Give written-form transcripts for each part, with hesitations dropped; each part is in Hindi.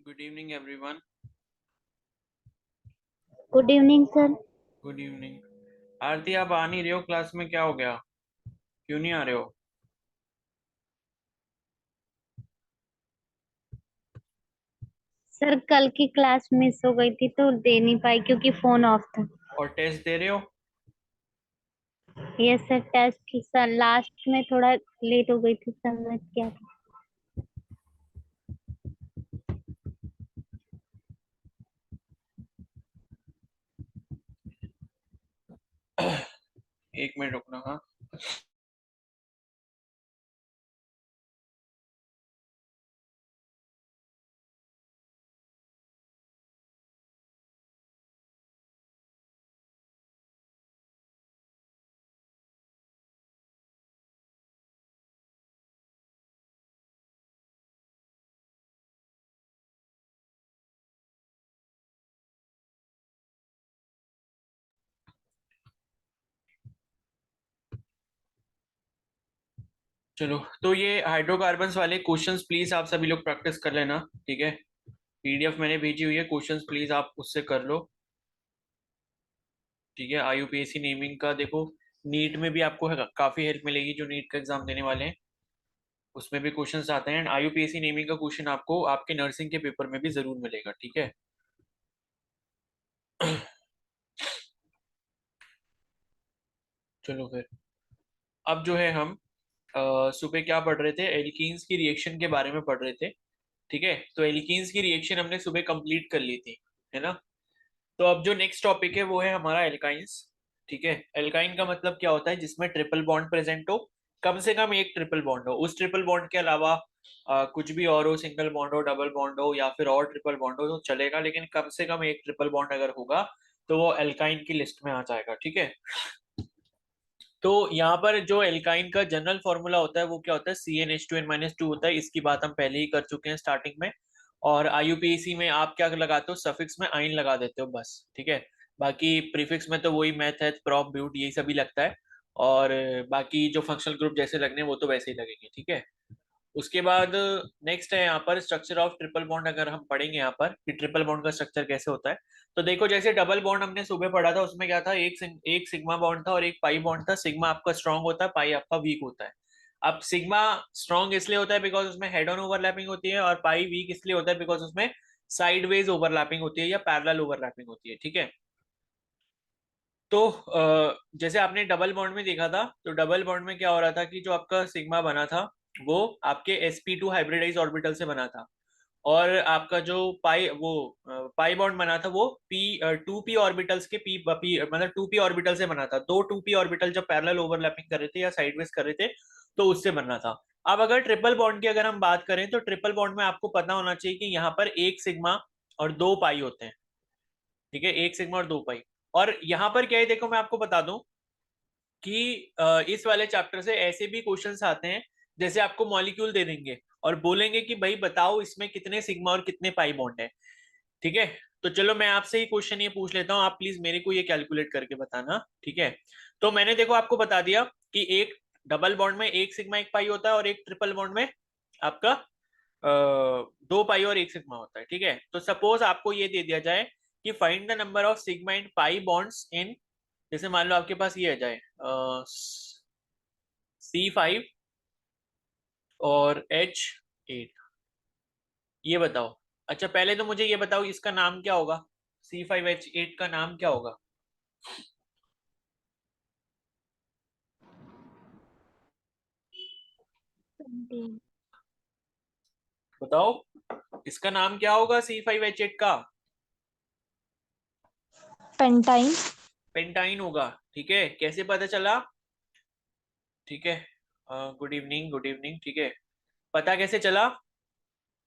Good evening everyone. Good evening sir. Good evening. Aarti, आप आ नहीं रहे हो क्लास में, क्या हो गया? क्यों नहीं आ रहे हो? सर कल की क्लास मिस हो गई थी तो दे नहीं पाई क्योंकि फोन ऑफ था। और टेस्ट दे रहे हो? Yes sir, test sir last में थोड़ा लेट हो गई थी, समझ क्या था। एक मिनट रुकना। हाँ, चलो। तो ये हाइड्रोकार्बन्स वाले क्वेश्चंस प्लीज आप सभी लोग प्रैक्टिस कर लेना, ठीक है? पीडीएफ मैंने भेजी हुई है, क्वेश्चंस प्लीज आप उससे कर लो, ठीक है? आईयूपीएसी नेमिंग का देखो, नीट में भी आपको काफी हेल्प मिलेगी, जो नीट का एग्जाम देने वाले हैं उसमें भी क्वेश्चंस आते हैं। आईयूपीएसी नेमिंग का क्वेश्चन आपको आपके नर्सिंग के पेपर में भी जरूर मिलेगा, ठीक है? चलो फिर, अब जो है हम सुबह क्या पढ़ रहे थे, एल्कीन्स की रिएक्शन के बारे में पढ़ रहे थे, ठीक है? तो एल्कीन्स की रिएक्शन हमने सुबह कंप्लीट कर ली थी, है ना? तो अब जो नेक्स्ट टॉपिक है वो है हमारा एल्काइंस, ठीक है? एल्काइन का मतलब क्या होता है? जिसमें ट्रिपल बॉन्ड प्रेजेंट हो, कम से कम एक ट्रिपल बॉन्ड हो, उस ट्रिपल बॉन्ड के अलावा कुछ भी और हो, सिंगल बॉन्ड हो, डबल बॉन्ड हो या फिर और ट्रिपल बॉन्ड हो तो चलेगा, लेकिन कम से कम एक ट्रिपल बॉन्ड अगर होगा तो वो एल्काइन की लिस्ट में आ जाएगा, ठीक है? तो यहाँ पर जो एल्काइन का जनरल फॉर्मूला होता है वो क्या होता है? CnH2n-2 होता है। इसकी बात हम पहले ही कर चुके हैं स्टार्टिंग में। और आईयूपीएसी में आप क्या लगाते हो? सफिक्स में आइन लगा देते हो बस, ठीक है? बाकी प्रीफिक्स में तो वही मैथ है, प्रॉप ब्यूट यही सभी लगता है। और बाकी जो फंक्शनल ग्रुप जैसे लगने वो तो वैसे ही लगेंगे, ठीक है? उसके बाद नेक्स्ट है यहाँ पर स्ट्रक्चर ऑफ ट्रिपल बॉन्ड। अगर हम पढ़ेंगे यहाँ पर कि ट्रिपल बॉन्ड का स्ट्रक्चर कैसे होता है, तो देखो जैसे डबल बॉन्ड हमने सुबह पढ़ा था, उसमें क्या था? एक सिग्मा बॉन्ड था और एक पाई बॉन्ड था। सिग्मा आपका स्ट्रांग होता है, पाई आपका वीक होता है। अब सिग्मा स्ट्रांग इसलिए होता है बिकॉज उसमें हेड ऑन ओवरलैपिंग होती है, और पाई वीक इसलिए होता है बिकॉज उसमें साइडवेज ओवरलैपिंग होती है या पैरेलल ओवरलैपिंग होती है, ठीक है? तो जैसे आपने डबल बॉन्ड में देखा था, तो डबल बॉन्ड में क्या हो रहा था कि जो आपका सिग्मा बना था वो आपके sp2 हाइब्रिडाइज ऑर्बिटल से बना था। और आपका जो पाई बॉन्ड बना था वो टू पी ऑर्बिटल्स के पी मतलब टू पी ऑर्बिटल से बना था। दो टू पी ऑर्बिटल जब पैरेलल ओवरलैपिंग कर रहे थे या साइडवेज कर रहे थे तो उससे बनना था। अब अगर ट्रिपल बॉन्ड की अगर हम बात करें तो ट्रिपल बॉन्ड में आपको पता होना चाहिए कि यहाँ पर एक सिग्मा और दो पाई होते हैं, ठीक है? एक सिग्मा और दो पाई। और यहाँ पर क्या है, देखो मैं आपको बता दूं कि इस वाले चैप्टर से ऐसे भी क्वेश्चंस आते हैं जैसे आपको मॉलिक्यूल दे देंगे और बोलेंगे कि भाई बताओ इसमें कितने सिग्मा और कितने पाई बॉन्ड है, ठीक है? तो चलो मैं आपसे ही क्वेश्चन ये पूछ लेता हूँ, आप प्लीज मेरे को ये कैलकुलेट करके बताना, ठीक है? तो मैंने देखो आपको बता दिया कि एक डबल बॉन्ड में एक सिग्मा एक पाई होता है और एक ट्रिपल बॉन्ड में आपका दो पाई और एक सिग्मा होता है, ठीक है? तो सपोज आपको ये दे दिया जाए कि find the number of sigma and pi bonds in, जैसे मान लो आपके पास ये आ जाए C5 और H8, ये बताओ। अच्छा पहले तो मुझे ये बताओ इसका नाम क्या होगा? C5H8 का नाम क्या होगा? बताओ इसका नाम क्या होगा C5H8 का? पेंटाइन। पेंटाइन होगा, ठीक है? कैसे पता चला? ठीक है, गुड इवनिंग, गुड इवनिंग, ठीक है। पता कैसे चला?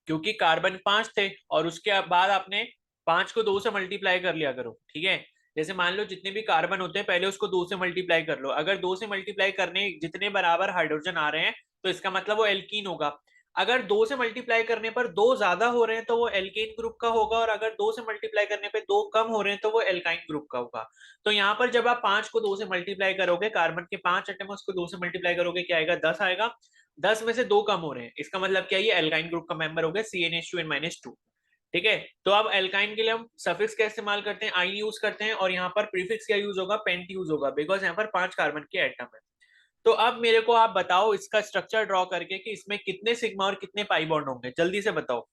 क्योंकि कार्बन पांच थे और उसके बाद आपने पांच को दो से मल्टीप्लाई कर लिया करो, ठीक है? जैसे मान लो जितने भी कार्बन होते हैं पहले उसको दो से मल्टीप्लाई कर लो। अगर दो से मल्टीप्लाई करने जितने बराबर हाइड्रोजन आ रहे हैं तो इसका मतलब वो एल्कीन होगा। अगर दो से मल्टीप्लाई करने पर दो ज्यादा हो रहे हैं तो वो एल्केन ग्रुप का होगा, और अगर दो से मल्टीप्लाई करने पे दो कम हो रहे हैं तो वो एल्काइन ग्रुप का होगा। तो यहाँ पर जब आप पांच को दो से मल्टीप्लाई करोगे, कार्बन के पांच एटम्स को दो से मल्टीप्लाई करोगे, क्या आएगा? 10 आएगा। 10 में से दो कम हो रहे हैं, इसका मतलब क्या? ये एल्काइन ग्रुप का मेंबर हो गया CnH2n-2, ठीक है। तो अब एल्काइन के लिए हम सफिक्स का इस्तेमाल करते हैं, आइन यूज करते हैं, और यहाँ पर प्रीफिक्स का यूज होगा, पेंट यूज होगा, बिकॉज यहाँ पर 5 कार्बन के एटम है। तो अब मेरे को आप बताओ इसका स्ट्रक्चर ड्रॉ करके कि इसमें कितने सिग्मा और कितने पाई बॉन्ड होंगे, जल्दी से बताओ।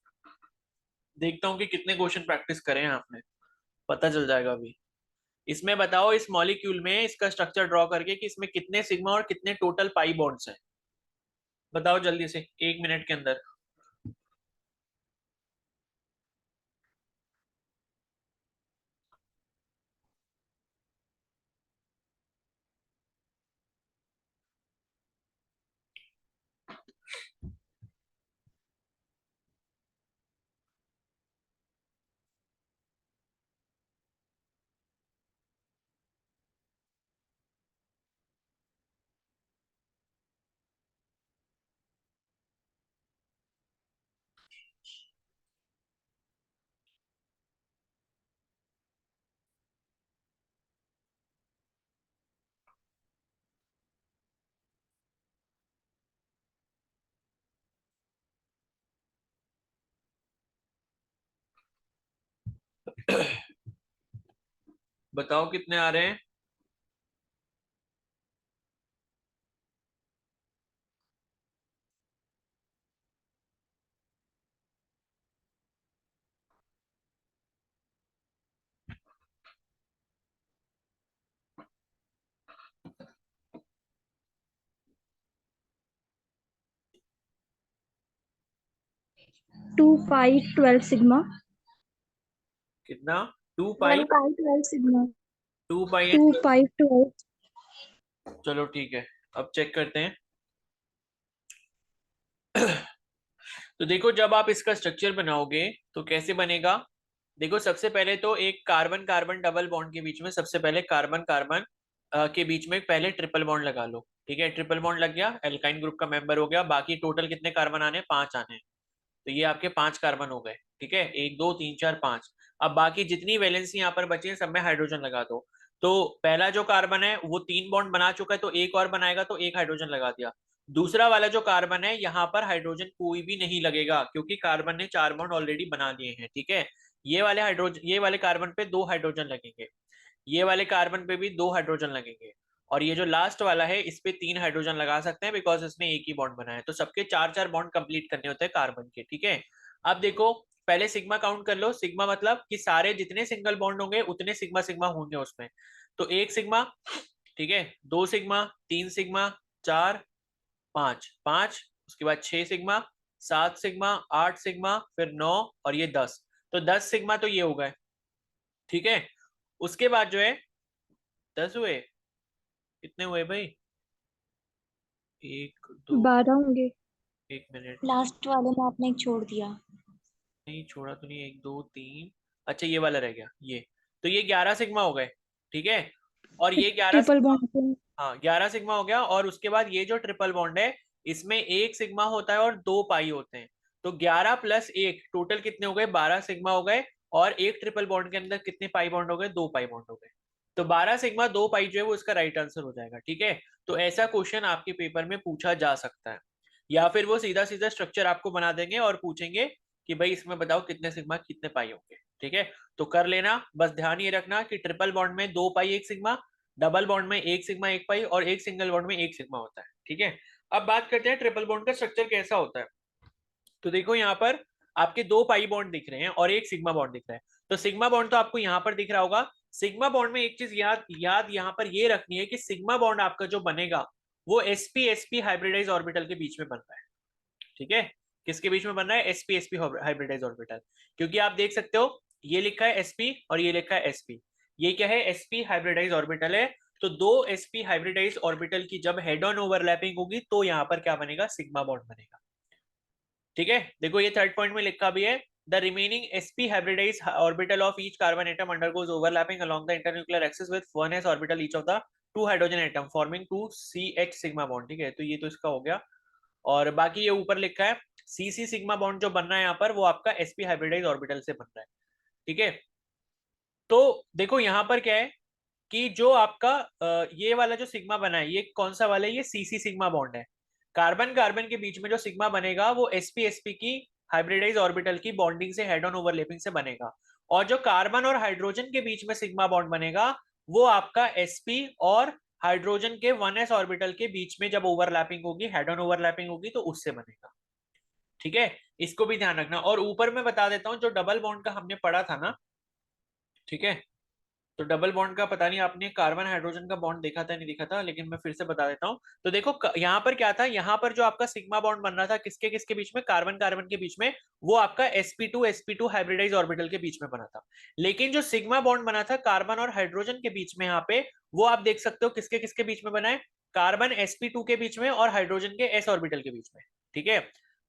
देखता हूँ कि कितने क्वेश्चन प्रैक्टिस करें आपने, पता चल जाएगा अभी। इसमें बताओ इस मॉलिक्यूल में इसका स्ट्रक्चर ड्रॉ करके कि इसमें कितने सिग्मा और कितने टोटल पाई बॉन्ड्स हैं, बताओ जल्दी से 1 मिनट के अंदर। बताओ कितने आ रहे हैं। 2 पाई 12 सिग्मा। कितना? 2 पाई 1 पाई 12 सिग्मा। 2 पाई 2 पाई 12। चलो ठीक है, अब चेक करते हैं। तो देखो जब आप इसका स्ट्रक्चर बनाओगे तो कैसे बनेगा। देखो सबसे पहले तो एक कार्बन कार्बन डबल बॉन्ड के बीच में, सबसे पहले कार्बन कार्बन के बीच में पहले ट्रिपल बॉन्ड लगा लो। ठीक है, ट्रिपल बॉन्ड लग गया, एल्काइन ग्रुप का मेंबर हो गया। बाकी टोटल कितने कार्बन आने हैं? 5 आने हैं। तो ये आपके 5 कार्बन हो गए। ठीक है, 1 2 3 4 5। अब बाकी जितनी वैलेंसी यहाँ पर बची है सब में हाइड्रोजन लगा दो। तो पहला जो कार्बन है वो 3 बॉन्ड बना चुका है, तो एक और बनाएगा, तो एक हाइड्रोजन लगा दिया। दूसरा वाला जो कार्बन है यहाँ पर हाइड्रोजन कोई भी नहीं लगेगा, क्योंकि कार्बन ने 4 बॉन्ड ऑलरेडी बना दिए हैं। ठीक है, ये वाले कार्बन पे 2 हाइड्रोजन लगेंगे, ये वाले कार्बन पे भी 2 हाइड्रोजन लगेंगे, और ये जो लास्ट वाला है इस पे 3 हाइड्रोजन लगा सकते हैं, बिकॉज इसने एक ही बॉन्ड बनाया है। तो सबके 4 4 बॉन्ड कंप्लीट करने होते हैं कार्बन के। ठीक है, अब देखो पहले सिग्मा काउंट कर लो। सिग्मा मतलब कि सारे जितने सिंगल बॉन्ड होंगे उतने सिग्मा सिग्मा होंगे उसमें। तो 1 सिग्मा, ठीक है, 2 सिग्मा, 3 सिग्मा, 4 5 5, उसके बाद 6 सिग्मा, 7 सिग्मा, 8 सिग्मा, फिर 9, और ये 10। तो 10 सिग्मा तो ये हो गए। ठीक है, उसके बाद जो है 10 हुए। कितने हुए भाई? 1 2, 12 होंगे। 1 मिनट। लास्ट वाले में आपने एक छोड़ दिया। नहीं छोड़ा तो नहीं, 1 2 3, अच्छा ये वाला रह गया ये। तो ये 11 सिग्मा हो गए। ठीक है, और ये 11 ट्रिपल सिग्मा, बॉन्ड पे। हाँ 11 सिग्मा हो गया। और उसके बाद ये जो ट्रिपल बॉन्ड है इसमें 1 सिग्मा होता है और 2 पाई होते हैं। तो 11 + 1 टोटल कितने हो गए? 12 सिग्मा हो गए। और एक ट्रिपल बॉन्ड के अंदर कितने पाई बॉन्ड हो गए? 2 पाई बॉन्ड हो गए। तो 12 सिग्मा 2 पाई जो है वो इसका राइट आंसर हो जाएगा। ठीक है, तो ऐसा क्वेश्चन आपके पेपर में पूछा जा सकता है, या फिर वो सीधा सीधा स्ट्रक्चर आपको बना देंगे और पूछेंगे कि भाई इसमें बताओ कितने सिग्मा कितने पाई होंगे। ठीक है, तो कर लेना, बस ध्यान ये रखना कि ट्रिपल बॉन्ड में 2 पाई 1 सिग्मा, डबल बॉन्ड में 1 सिग्मा 1 पाई, और एक सिंगल बॉन्ड में 1 सिग्मा होता है। ठीक है, अब बात करते हैं ट्रिपल बॉन्ड का स्ट्रक्चर कैसा होता है। तो देखो यहाँ पर आपके 2 पाई बॉन्ड दिख रहे हैं और एक सिग्मा बॉन्ड दिख रहा है। तो सिग्मा बॉन्ड तो आपको यहाँ पर दिख रहा होगा। सिग्मा बॉन्ड में एक चीज याद याद यहाँ पर ये रखनी है कि सिग्मा बॉन्ड आपका जो बनेगा वो sp हाइब्रिडाइज ऑर्बिटल के बीच में बन रहा है। ठीक है, किसके बीच में बन रहा है? sp hybridise orbital. क्योंकि आप देख सकते हो ये लिखा है sp और ये लिखा है sp, ये क्या है? sp हाइब्रिडाइज ऑर्बिटल है। तो दो sp हाइब्रिडाइज ऑर्बिटल की जब हेड ऑन ओवरलैपिंग होगी तो यहाँ पर क्या बनेगा? सिग्मा बॉन्ड बनेगा। ठीक है, देखो ये थर्ड पॉइंट में लिखा भी है, the remaining sp hybridized orbital of each carbon atom undergoes overlapping along the internuclear axis with one s orbital each of the two hydrogen atom forming 2ch sigma bond। ठीक है, तो ये तो इसका हो गया। और बाकी ये ऊपर लिखा है cc सिग्मा बॉन्ड जो बन रहा है यहाँ पर वो आपका sp हाइब्रिडाइज ऑर्बिटल से बन रहा है। ठीक है, तो देखो यहाँ पर क्या है कि जो आपका ये वाला जो सिग्मा बना है ये कौन सा वाला है? ये cc सिग्मा बॉन्ड है। कार्बन कार्बन के बीच में जो सिग्मा बनेगा वो sp sp की हाइब्रिडाइज ऑर्बिटल की बॉन्डिंग से, हेड ऑन ओवरलैपिंग से बनेगा। और जो कार्बन और हाइड्रोजन के बीच में सिग्मा बॉन्ड बनेगा वो आपका sp और हाइड्रोजन के 1s ऑर्बिटल के बीच में जब ओवरलैपिंग होगी, हेड ऑन ओवरलैपिंग होगी, तो उससे बनेगा। ठीक है, इसको भी ध्यान रखना। और ऊपर मैं बता देता हूं, जो डबल बॉन्ड का हमने पढ़ा था ना, ठीक है, तो डबल बॉन्ड का पता नहीं आपने कार्बन हाइड्रोजन का बॉन्ड देखा था नहीं देखा था, लेकिन मैं फिर से बता देता हूं। तो देखो यहाँ पर क्या था, यहाँ पर जो आपका सिग्मा बॉन्ड बन रहा था किसके किसके बीच में, कार्बन कार्बन के बीच में, वो आपका sp2 हाइब्रिडाइज ऑर्बिटल के बीच में बना था। लेकिन जो सिग्मा बॉन्ड बना था कार्बन और हाइड्रोजन के बीच में, यहाँ पे वो आप देख सकते हो किसके किसके बीच में बना है, कार्बन sp2 के बीच में और हाइड्रोजन के s ऑर्बिटल के बीच में। ठीक है,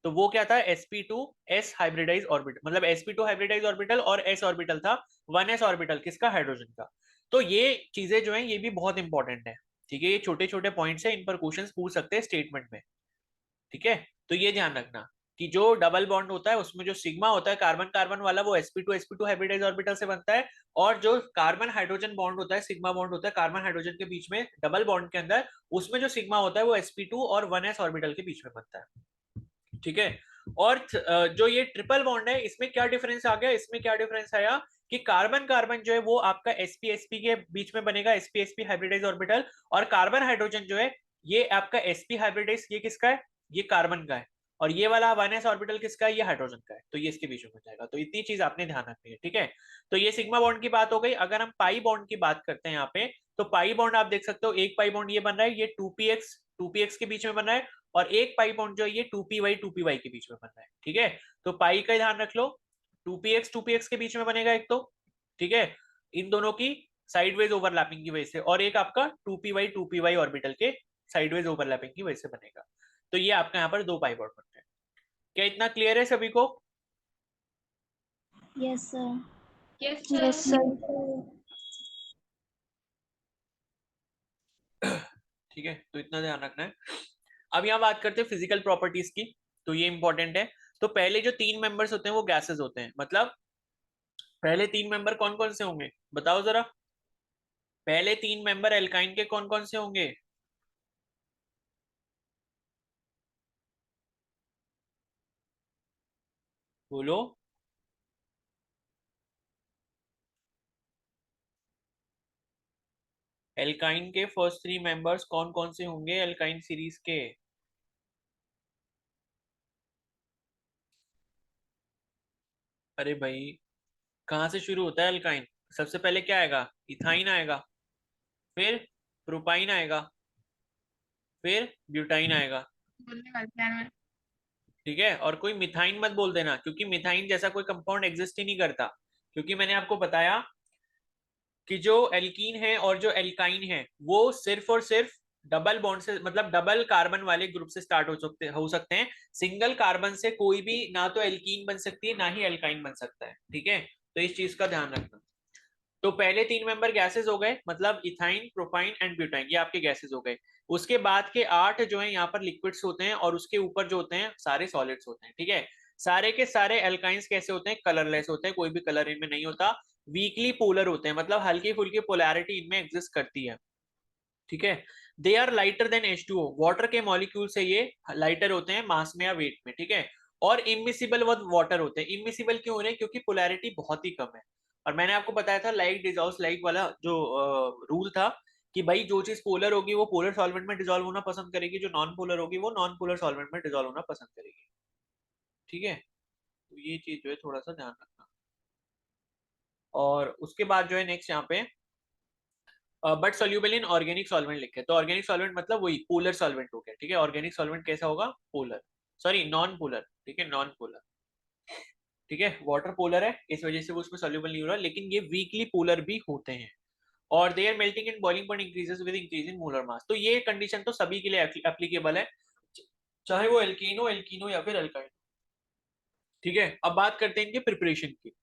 तो वो क्या था, sp2s हाइब्रिडाइज ऑर्बिटल, मतलब sp2 हाइब्रिडाइज ऑर्बिटल और s ऑर्बिटल था 1s ऑर्बिटल किसका, हाइड्रोजन का। तो ये चीजें जो है ये भी बहुत इंपॉर्टेंट है। ठीक है, ये छोटे छोटे पॉइंट्स है, इन पर क्वेश्चंस पूछ सकते हैं स्टेटमेंट में। ठीक है, तो ये ध्यान रखना कि जो डबल बॉन्ड होता है उसमें जो सिग्मा होता है कार्बन कार्बन वाला, वो sp2 हाइब्रिडाइज ऑर्बिटल से बनता है। और जो कार्बन हाइड्रोजन बॉन्ड होता है, सिग्मा बॉन्ड होता है कार्बन हाइड्रोजन के बीच में डबल बॉन्ड के अंदर, उसमें जो सिग्मा होता है वो sp2 और 1s ऑर्बिटल के बीच में बनता है। ठीक है, और जो ये ट्रिपल बॉन्ड है इसमें क्या डिफरेंस आ गया, इसमें क्या डिफरेंस आया कि कार्बन कार्बन जो है वो आपका sp के बीच में बनेगा, sp हाइब्रिडाइज ऑर्बिटल। और कार्बन हाइड्रोजन जो है ये आपका sp हाइब्रिडाइज, ये किसका है, ये कार्बन का है। और ये वाला 1s ऑर्बिटल किसका है, ये हाइड्रोजन का है, तो ये इसके बीच में हो जाएगा। तो इतनी चीज आपने ध्यान रखनी है। ठीक है, तो ये सिग्मा बॉन्ड की बात हो गई। अगर हम पाई बॉन्ड की बात करते हैं यहाँ पे, तो पाई बॉन्ड आप देख सकते हो, एक पाई बॉन्ड ये बन रहा है, ये 2px के बीच में बन रहा है। और एक पाई बॉन्ड जो है ये 2py के बीच में बन रहा है। ठीक है, तो पाई का ध्यान रख लो, 2px के बीच में बनेगा एक तो। ठीक है, इन दोनों की साइडवेज ओवरलैपिंग की वजह से, और एक आपका 2py ऑर्बिटल के साइडवेज ओवरलैपिंग की वजह से बनेगा। तो ये आपका यहाँ पर दो पाई बॉन्ड बनते हैं। क्या इतना क्लियर है सभी को? Yes sir. Yes sir. ठीक है, तो इतना ध्यान रखना है। अब यहाँ बात करते हैं फिजिकल प्रॉपर्टीज की, तो ये इंपॉर्टेंट है। तो पहले जो तीन मेंबर्स होते हैं वो गैसेस होते हैं, मतलब पहले तीन मेंबर कौन कौन से होंगे बताओ जरा, पहले तीन मेंबर एल्काइन के कौन कौन से होंगे? बोलो। एल्काइन के फर्स्ट थ्री मेंबर्स कौन कौन से होंगे एल्काइन सीरीज के? अरे भाई, कहाँ से शुरू होता है एल्काइन? सबसे पहले क्या आएगा, इथाइन आएगा, फिर प्रोपाइन आएगा, फिर ब्यूटाइन आएगा। ठीक है, और कोई मिथाइन मत बोल देना, क्योंकि मिथाइन जैसा कोई कंपाउंड एग्जिस्ट ही नहीं करता। क्योंकि मैंने आपको बताया कि जो एल्कीन है और जो एल्काइन है वो सिर्फ और सिर्फ डबल बॉन्ड से, मतलब डबल कार्बन वाले ग्रुप से स्टार्ट हो सकते हैं। सिंगल कार्बन से कोई भी ना तो एल्कीन बन सकती है ना ही एल्काइन बन सकता है। ठीक है, तो इस चीज का ध्यान रखना। तो पहले तीन मेंबर गैसेस हो गए, मतलब इथाइन, प्रोपाइन एंड ब्यूटाइन, ये आपके गैसेस हो गए। उसके बाद के 8 जो है यहाँ पर लिक्विड्स होते हैं, और उसके ऊपर जो होते हैं सारे सॉलिड्स होते हैं। ठीक है, सारे के सारे एल्काइंस कैसे होते हैं, कलरलेस होते हैं, कोई भी कलर इनमें नहीं होता। वीकली पोलर होते हैं, मतलब हल्की फुल्की पोलैरिटी इनमें एग्जिस्ट करती है। ठीक है, they are lighter than H2O, water के मॉलिक्यूल से ये लाइटर होते हैं मास में या वेट में। ठीक है, और इमिसिबल विद वाटर होते हैं। इमिसिबल क्यों हो रहे हैं, क्योंकि पोलैरिटी बहुत ही कम है। और मैंने आपको बताया था लाइक डिजॉल्व्स लाइक वाला जो रूल था, कि भाई जो चीज पोलर होगी वो पोलर सॉल्वेंट में डिजॉल्व होना पसंद करेगी, जो नॉन पोलर होगी वो नॉन पोलर सॉल्वेंट में डिजॉल्व होना पसंद करेगी। ठीक है, तो ये चीज जो है थोड़ा सा ध्यान रखना। और उसके बाद जो है नेक्स्ट यहाँ पे but soluble in organic solvent लिखे, तो ऑर्गेनिक सॉल्वेंट मतलब वही पोलर सॉल्वेंट हो गया। ठीक है, ऑर्गेनिक सॉल्वेंट कैसा होगा, पोलर, सॉरी नॉन पोलर। ठीक है, नॉन पोलर। ठीक है, वाटर पोलर है इस वजह से वो उसमें सोल्यूबल नहीं हो रहा, लेकिन ये वीकली पोलर भी होते हैं। और their melting and boiling point increases with increasing molar mass. तो ये कंडीशन तो सभी के लिए एप्लीकेबल है, चाहे वो एल्कीनो या फिर अल्काइन। ठीक है, अब बात करते हैं इनके प्रिपरेशन की।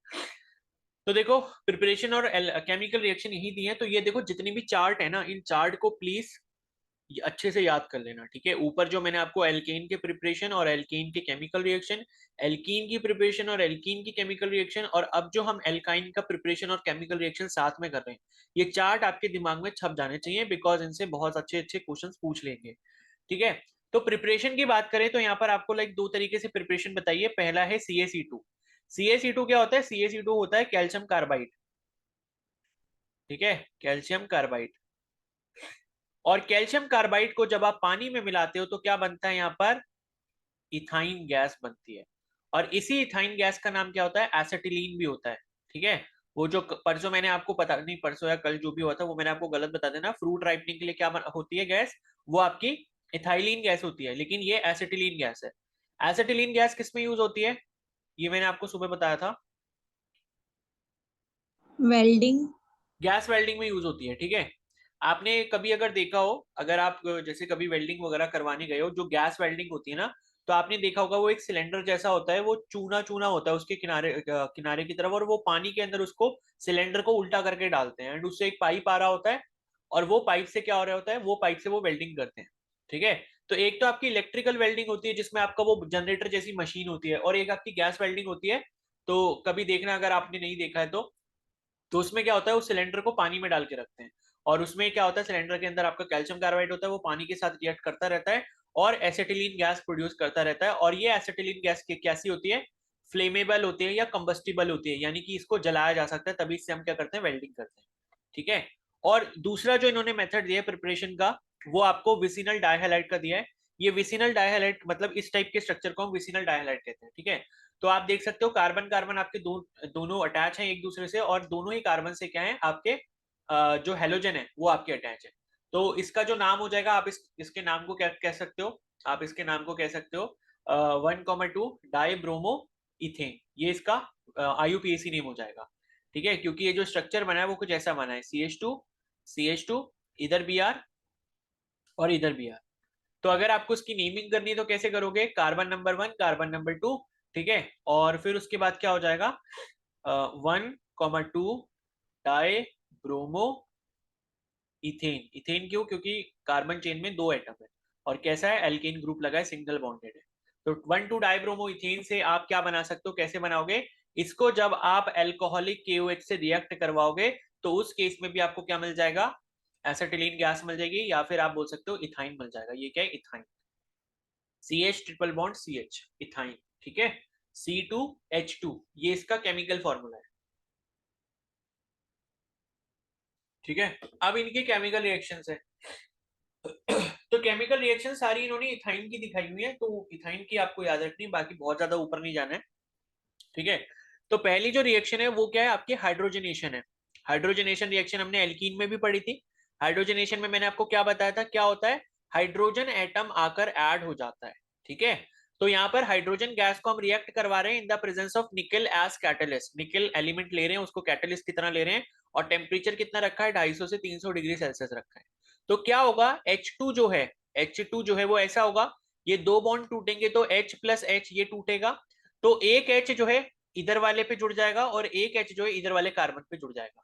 तो देखो प्रिपरेशन और केमिकल रिएक्शन यही दी है। तो ये देखो जितनी भी चार्ट है ना, इन चार्ट को प्लीज ये अच्छे से याद कर लेना। ठीक है, ऊपर जो मैंने आपको एल्केन के प्रिपरेशन और एल्केन के केमिकल रिएक्शन, एल्कीन की प्रिपरेशन और एल्कीन की केमिकल रिएक्शन, और अब जो हम एल्काइन का प्रिपरेशन और केमिकल रिएक्शन साथ में कर रहे हैं, ये चार्ट आपके दिमाग में छप जाने चाहिए, बिकॉज इनसे बहुत अच्छे अच्छे क्वेश्चंस पूछ लेंगे। ठीक है, तो प्रिपरेशन की बात करें तो यहाँ पर आपको लाइक दो तरीके से प्रिपरेशन बताइए। पहला है CaC2। CaC2 क्या होता है? CaC2 होता है कैल्शियम कार्बाइड, ठीक है, कैल्शियम कार्बाइड। और कैल्शियम कार्बाइड को जब आप पानी में मिलाते हो तो क्या बनता है यहाँ पर? इथाइन गैस बनती है। और इसी इथाइन गैस का नाम क्या होता है? एसिटिलीन भी होता है, ठीक है। वो जो परसों मैंने आपको पता नहीं, परसों या कल जो भी हुआ था वो मैंने आपको गलत बता देना। फ्रूट राइपनिंग के लिए क्या होती है गैस? वो आपकी इथाइलिन गैस होती है, लेकिन ये एसिटिलीन गैस है। एसिटिलीन गैस किस में यूज होती है? ये मैंने आपको सुबह बताया था, वेल्डिंग। गैस वेल्डिंग में यूज होती है, ठीक है। आपने कभी अगर देखा हो, अगर आप जैसे कभी वेल्डिंग वगैरह करवाने गए हो, जो गैस वेल्डिंग होती है ना, तो आपने देखा होगा वो एक सिलेंडर जैसा होता है, वो चूना चूना होता है उसके किनारे किनारे की तरफ, और वो पानी के अंदर उसको सिलेंडर को उल्टा करके डालते हैं, एंड उससे एक पाइप आ रहा होता है, और वो पाइप से क्या हो रहा होता है? वो पाइप से वो वेल्डिंग करते हैं, ठीक है। तो एक तो आपकी इलेक्ट्रिकल वेल्डिंग होती है जिसमें आपका वो जनरेटर जैसी मशीन होती है, और एक आपकी गैस वेल्डिंग होती है। तो कभी देखना अगर आपने नहीं देखा है तो उसमें क्या होता है? उस सिलेंडर को पानी में डाल के रखते हैं, और उसमें क्या होता है? सिलेंडर के अंदर आपका कैल्शियम कार्बाइड होता है, वो पानी के साथ रिएक्ट करता रहता है और एसिटिलीन गैस प्रोड्यूस करता रहता है। और ये एसिटिलीन गैस कैसी होती है? फ्लेमेबल होती है या कंबस्टिबल होती है, यानी कि इसको जलाया जा सकता है, तभी इससे हम क्या करते हैं? वेल्डिंग करते हैं, ठीक है। और दूसरा जो इन्होंने मेथड दिया है प्रिपरेशन का, वो आपको विसिनल डाइहैलाइड का दिया है। ये विसिनल डाइहैलाइड मतलब इस टाइप के स्ट्रक्चर को हम विसिनल डाइहैलाइड कहते हैं, ठीक है। तो आप देख सकते हो कार्बन कार्बन आपके दोनों अटैच हैं एक दूसरे से, और दोनों ही कार्बन से क्या है आपके जो हेलोजन है वो आपके अटैच है। तो इसका जो नाम हो जाएगा, आप इसके नाम को क्या कह सकते हो? आप इसके नाम को कह सकते हो 1,2 डाई ब्रोमो इथेन। ये इसका IUPAC नेम हो जाएगा, ठीक है। क्योंकि ये जो स्ट्रक्चर बना है वो कुछ ऐसा बना है, CH2 इधर Br और इधर Br। तो अगर आपको इसकी नेमिंग करनी है तो कैसे करोगे? कार्बन नंबर 1, कार्बन नंबर 2, ठीक है। और फिर उसके बाद क्या हो जाएगा? 1,2 डाई ब्रोमो इथेन। इथेन क्यों? क्योंकि कार्बन चेन में दो एटम है, और कैसा है? एल्केन ग्रुप लगा है, सिंगल बॉन्डेड है। तो 1,2 डाइब्रोमो इथेन से आप क्या बना सकते हो? कैसे बनाओगे इसको? जब आप एल्कोहलिक KOH से रिएक्ट करवाओगे तो उस केस में भी आपको क्या मिल जाएगा? एसिटिलीन गैस मिल जाएगी, या फिर आप बोल सकते हो इथाइन मिल जाएगा। ये क्या है? Ethyne. CH triple bond CH, ethyne, ठीक है। C2H2 ये इसका केमिकल फॉर्मूला है, ठीक है। अब इनकी केमिकल रिएक्शंस है। तो केमिकल रिएक्शन सारी इन्होंने इथाइन की दिखाई हुई है, तो इथाइन की आपको याद रखनी है, बाकी बहुत ज्यादा ऊपर नहीं जाना है, ठीक है। तो पहली जो रिएक्शन है वो क्या है? आपकी हाइड्रोजनेशन है। हाइड्रोजनेशन रिएक्शन हमने एल्कीन में भी पढ़ी थी। हाइड्रोजनेशन में मैंने आपको क्या बताया था? क्या होता है? हाइड्रोजन एटम आकर ऐड हो जाता है, ठीक है। तो यहाँ पर हाइड्रोजन गैस को हम रिएक्ट करवा रहे हैं in the presence of nickel as catalyst. Nickel element ले रहे हैं, उसको कैटलिस्ट की तरह ले रहे हैं, और टेम्परेचर कितना रखा है? 250 से 300 डिग्री सेल्सियस रखा है। तो क्या होगा? H2 जो है, H2 जो है वो ऐसा होगा, ये दो बॉन्ड टूटेंगे तो H प्लस H ये टूटेगा, तो एक H जो है इधर वाले पे जुड़ जाएगा, और एक H जो है इधर वाले कार्बन पे जुड़ जाएगा,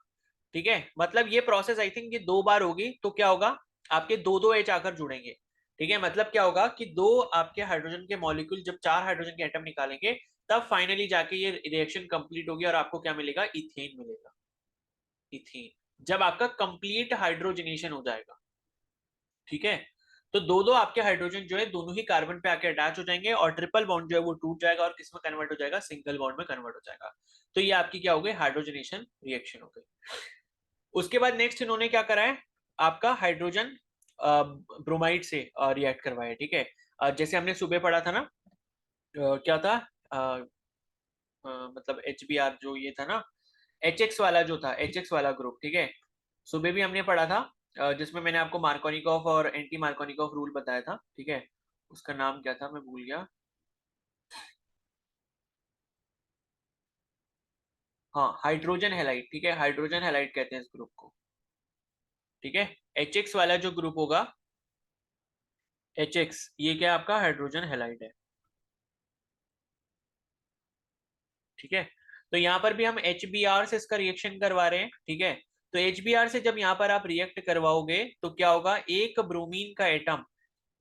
ठीक है। मतलब ये प्रोसेस आई थिंक ये दो बार होगी, तो क्या होगा? आपके दो दो H आकर जुड़ेंगे, ठीक है। मतलब क्या होगा कि दो आपके हाइड्रोजन के मॉलिक्यूल जब चार हाइड्रोजन के एटम निकालेंगे, तब फाइनली जाके ये रिएक्शन कंप्लीट होगी, और आपको क्या मिलेगा? इथेन मिलेगा। इथेन, जब आपका कंप्लीट हाइड्रोजनेशन हो जाएगा, ठीक है। तो दो दो आपके हाइड्रोजन जो है दोनों ही कार्बन पे आके अटैच हो जाएंगे, और ट्रिपल बॉन्ड जो है वो टूट जाएगा, और किस में कन्वर्ट हो जाएगा? सिंगल बॉन्ड में कन्वर्ट हो जाएगा। तो ये आपकी क्या हो गई? हाइड्रोजनेशन रिएक्शन हो गई। उसके बाद नेक्स्ट इन्होंने क्या करा है? आपका हाइड्रोजन ब्रोमाइड से रिएक्ट करवाया, ठीक है। जैसे हमने सुबह पढ़ा था ना, क्या था? मतलब HBr जो ये था ना, HX वाला जो था, HX वाला ग्रुप, ठीक है। सुबह भी हमने पढ़ा था, जिसमें मैंने आपको मार्कोनिकॉफ और एंटी मार्कोनिकॉफ रूल बताया था, ठीक है। उसका नाम क्या था? मैं भूल गया। हाँ, हाइड्रोजन हैलाइड, ठीक है। हाइड्रोजन हैलाइड कहते हैं इस ग्रुप को, ठीक है। HX वाला जो ग्रुप होगा, HX, ये क्या आपका हाइड्रोजन हैलाइड है, ठीक है। तो यहाँ पर भी हम HBr से इसका रिएक्शन करवा रहे हैं, ठीक है। तो HBr से जब यहाँ पर आप रिएक्ट करवाओगे तो क्या होगा? एक ब्रोमीन का एटम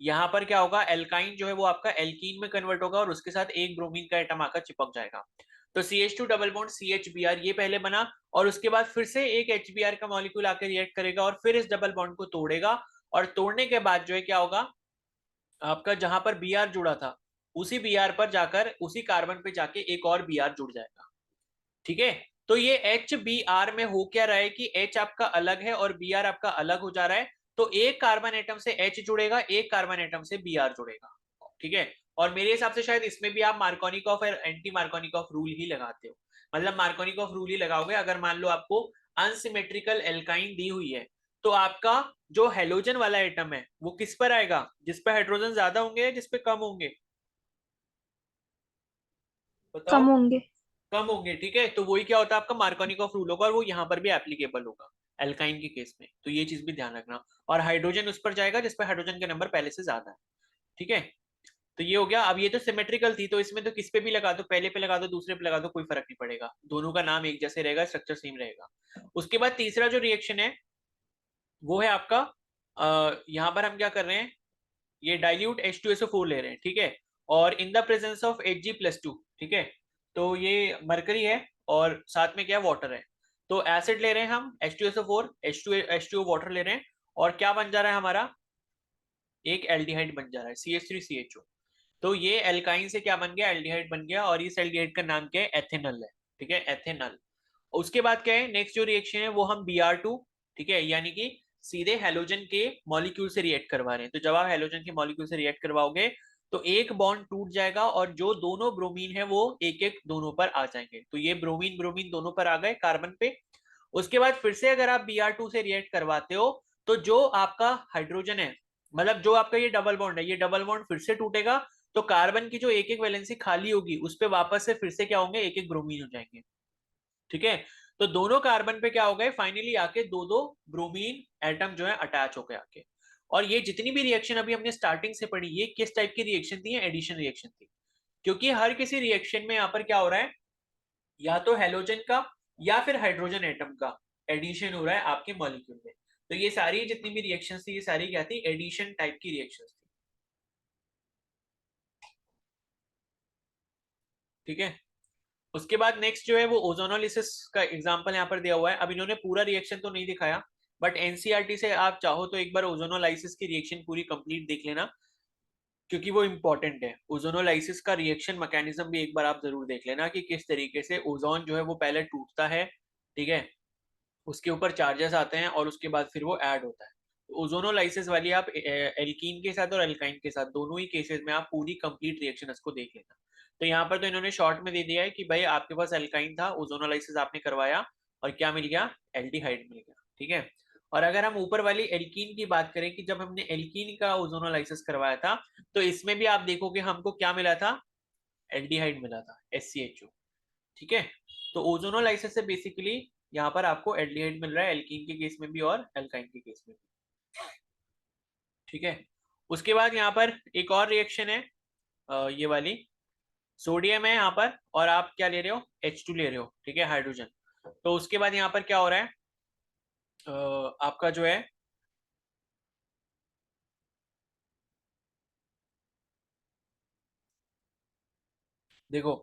यहाँ पर क्या होगा? एल्काइन जो है वो आपका एल्कीन में कन्वर्ट होगा, और उसके साथ एक ब्रोमीन का एटम आकर चिपक जाएगा। तो CH2 डबल बॉन्ड CHBr ये पहले बना, और उसके बाद फिर से एक HBr का मॉलिक्यूल आकर रिएक्ट करेगा, और फिर इस डबल बॉन्ड को तोड़ेगा, और तोड़ने के बाद जो है क्या होगा? आपका जहां पर बी आर जुड़ा था उसी बी आर पर जाकर उसी कार्बन पे जाके एक और बी आर जुड़ जाएगा। ठीक है, तो ये एच बी आर में हो क्या रहा है कि एच आपका अलग है और बी आर आपका अलग हो जा रहा है। तो एक कार्बन एटम से एच जुड़ेगा, एक कार्बन एटम से बी आर जुड़ेगा। ठीक है, और मेरे हिसाब से शायद इसमें भी आप मार्कोनिकॉफ और एंटी मार्कोनिकॉफ रूल ही लगाते हो। मतलब मार्कोनिकॉफ रूल ही लगाओगे अगर मान लो आपको अनसिमेट्रिकल एल्काइन दी हुई है, तो आपका जो हेलोजन वाला एटम है वो किस पर आएगा, जिस पे हाइड्रोजन ज्यादा होंगे या जिस पे कम होंगे, बताओ। कम होंगे। कम होंगे, ठीक है, तो वही क्या होता है आपका मार्कोनिकॉफ रूल होगा और वो यहाँ पर भी एप्लीकेबल होगा एल्काइन के केस में, तो ये चीज भी ध्यान रखना। और हाइड्रोजन उस पर जाएगा जिस पर हाइड्रोजन के नंबर पहले से ज्यादा है। ठीक है, तो ये हो गया। अब ये तो सिमेट्रिकल थी, तो इसमें तो किस पे भी लगा दो, पहले पे लगा दो दूसरे पे लगा दो, कोई फर्क नहीं पड़ेगा, दोनों का नाम एक जैसे रहेगा, स्ट्रक्चर सेम रहेगा। उसके बाद तीसरा जो रिएक्शन है वो है आपका यहाँ पर हम क्या कर रहे हैं, ये डाइल्यूट H2SO4 ले रहे हैं। ठीक है, और इन द प्रेजेंस ऑफ Hg+2। ठीक है, तो ये मरकरी है और साथ में क्या वाटर है, तो एसिड ले रहे हैं हम H2SO4, H2O वाटर ले रहे हैं, और क्या बन जा रहा है हमारा, एक एल्डिहाइड बन जा रहा है CH3CHO। तो ये एल्काइन से क्या बन गया, एल्डिहाइड बन गया, और इस एल्डिहाइड का नाम क्या है, एथेनल है। ठीक है, एथेनल। उसके बाद क्या है, नेक्स्ट जो रिएक्शन है वो हम Br2, ठीक है, यानी कि सीधे हेलोजन के मॉलिक्यूल से रिएक्ट करवा रहे हैं। तो जब आप हेलोजन के मॉलिक्यूल से रिएक्ट करवाओगे तो एक बॉन्ड टूट जाएगा और जो दोनों ब्रोमीन है वो एक एक दोनों पर आ जाएंगे। तो ये ब्रोमीन ब्रोमीन दोनों पर आ गए कार्बन पे। उसके बाद फिर से अगर आप Br2 से रिएक्ट करवाते हो तो जो आपका हाइड्रोजन है, मतलब जो आपका ये डबल बॉन्ड है, ये डबल बॉन्ड फिर से टूटेगा, तो कार्बन की जो एक एक वैलेंसी खाली होगी उस पे वापस से फिर से क्या होंगे, एक एक ब्रोमीन हो जाएंगे। ठीक है, तो दोनों कार्बन पे क्या हो गए, फाइनली आके दो दो ब्रोमीन एटम जो है अटैच हो गए आके। और ये जितनी भी रिएक्शन अभी हमने स्टार्टिंग से पढ़ी, ये किस टाइप की रिएक्शन थी, एडिशन रिएक्शन थी। क्योंकि हर किसी रिएक्शन में यहाँ पर क्या हो रहा है, या तो हेलोजन का या फिर हाइड्रोजन एटम का एडिशन हो रहा है आपके मॉलिक्यूल में। तो ये सारी जितनी भी रिएक्शन थी ये सारी क्या थी, एडिशन टाइप की रिएक्शन थी। ठीक है, उसके बाद नेक्स्ट जो है वो ओजोनोलिसिस का एग्जांपल यहाँ पर दिया हुआ है। अब इन्होंने पूरा रिएक्शन तो नहीं दिखाया, बट एनसीईआरटी से आप चाहो तो एक बार ओजोनोलाइसिस की रिएक्शन पूरी कंप्लीट देख लेना, क्योंकि वो इंपॉर्टेंट है। ओजोनोलाइसिस का रिएक्शन मैकेनिज्म भी एक बार आप जरूर देख लेना कि किस तरीके से ओजोन जो है वो पहले टूटता है, ठीक है, उसके ऊपर चार्जेस आते हैं और उसके बाद फिर वो ऐड होता है। ओजोनोलाइसिस वाली आप एल्कीन के साथ और एल्काइन के साथ दोनों ही केसेस में आप पूरी कंप्लीट रिएक्शन इसको देख लेना। तो यहाँ पर तो इन्होंने शॉर्ट में दे दिया है कि भाई आपके पास एल्काइन था, ओजोनोलाइसिस आपने करवाया और क्या मिल गया, एल्डिहाइड मिल गया। ठीक है, और अगर हम ऊपर वाली एल्कीन की बात करें कि जब हमने एल्कीन का ओजोनोलाइसिस करवाया था तो इसमें भी आप देखोगे हमको क्या मिला था, एल्डिहाइड मिला था SCHO। ठीक है, तो ओजोनोलाइसिस से बेसिकली यहाँ पर आपको एल्डिहाइड मिल रहा है, एल्कीन के केस में भी और एल्काइन के केस में भी। ठीक है, उसके बाद यहाँ पर एक और रिएक्शन है, ये वाली सोडियम है यहाँ पर और आप क्या ले रहे हो, H2 ले रहे हो। ठीक है, हाइड्रोजन। तो उसके बाद यहाँ पर क्या हो रहा है, आपका जो है देखो